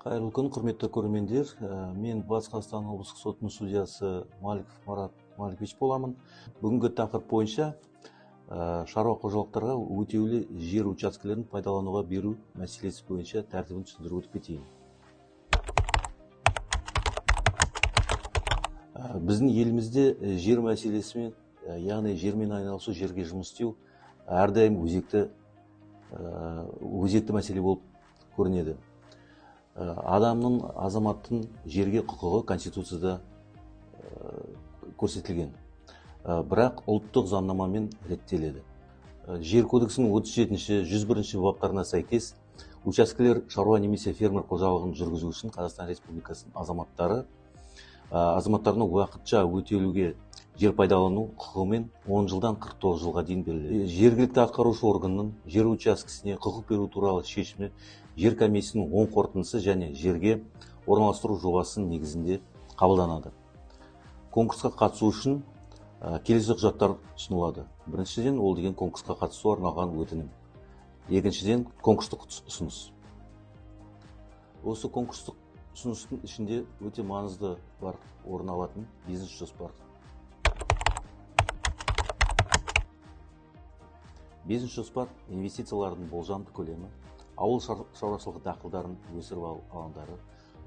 Қайырлы күн, құрметті көрермендер. Мен Батыс Қазақстан облыстық сотының судьясы Маликов Марат Маликович боламын. Бүгінгі тақырып бойынша шаруа қожалықтарға өтеулі жер учаскелерін пайдалануға беру мәселесі бойынша тәртібін түсіндіріп өтіп кетейін. Біздің елімізде жер мәселесімен, яғни жермен айналысу, жерге жұмыс істеу әрдайым өзекті мәселе болып көрінеді. Адамның, азаматтың жерге құқығы Конституцияда көрсетілген. Бірақ ұлттық заңнамамен реттеледі. Жер кодексінің 37-101 баптарына сәйкес учаскелер шаруа немесе фермер қожалығын жүргізу үшін Қазақстан Республикасының азаматтарына уақытша өтеуліге жер пайдалану құқығымен 10 жылдан 49 жылға дейін беріледі. Жергілікті атқарушы органның жер учаскесіне құқық беру туралы шешімі жер комиссиясының оң қорытындысы және жерге орналастыру жобасының негізінде қабылданады. Конкурсқа қатысу үшін келесі құжаттар ұсынылады. Біріншіден, ол деген конкурсқа қатысуға арналған өтінім. Екіншіден, конкурстық ұсыныс. Осы конкурстық ұсыныстың ішінде өте маңызды бар орын алатын бизнес жоспар. Бизнес жоспар инвестициялардың болжамды көлемі, ауыл шаруашылығы дақылдарын өсіру алаңдары,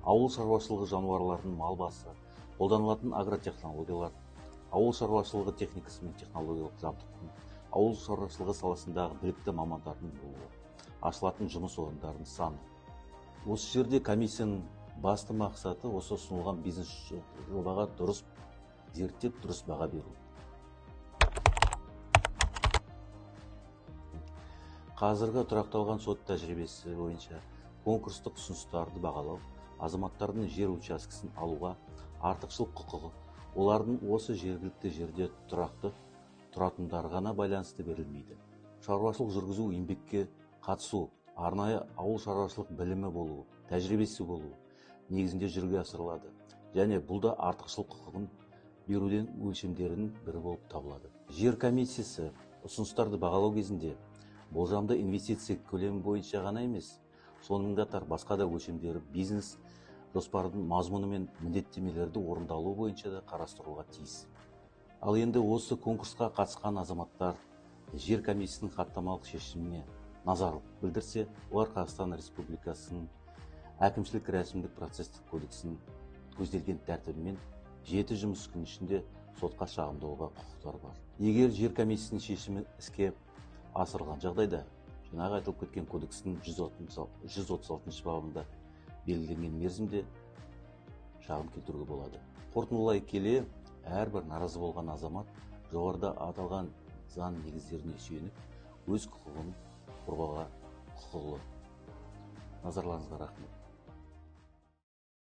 ауыл шаруашылығы жануарларының мал басы, қолданылатын агротехнологиялар, ауыл шаруашылығы техникасы мен технологиялық жабдықтың, ауыл шаруашылығы саласындағы білікті мамандардың болуы, ашылатын жұмыс орындарының саны. Осы жерде комиссияның басты мақсаты осы ұсынылған бизнес жобаға дұрыс зерттеп, дұрыс баға беру. Қазіргі тұрақталған сот тәжірибесі бойынша конкурстық ұсыныстарды бағалау азаматтардың жер учаскесін алуға артықшылық құқығы олардың осы жергілікті жерде тұрақты тұратындарға байланысты берілмейді. Шаруашылық жүргізу, еңбекке қатысу, арнайы ауыл шаруашылық білімі болуы, тәжірибесі болуы негізінде жүзеге асырылады. Және бұл да артықшылық құқығын беруден өлшемдерінің бірі болып табылады. Жер комиссиясы ұсыныстарды бағалау кезінде болжамды инвестиция көлемі бойынша ғана емес, сонымен қатар басқа да өлшемдері бизнес жоспардың мазмұны мен міндеттемелерді орындалу бойынша да қарастыруға тиіс. Ал енді осы конкурсқа қатысқан азаматтар жер комиссиясының хаттамалық шешіміне назар білдірсе, олар Қазақстан Республикасының әкімшілік рәсімдік процестік кодексінің көзделген тәртібімен 7 жұмыс күн ішінде сотқа шағымдауға құқықтары бар. Егер жер комиссиясының шешімі іске асырылған жағдайда, жаңағы айтылып кеткен кодекстің 136 бабында белгіленген мерзімде шағым келтіруге болады. Қорытындылай келе, әрбір наразы болған азамат жоғарыда аталған заң негіздеріне сүйеніп өз құқығын қорғауға құқылы. Назарларыңызға рахмет.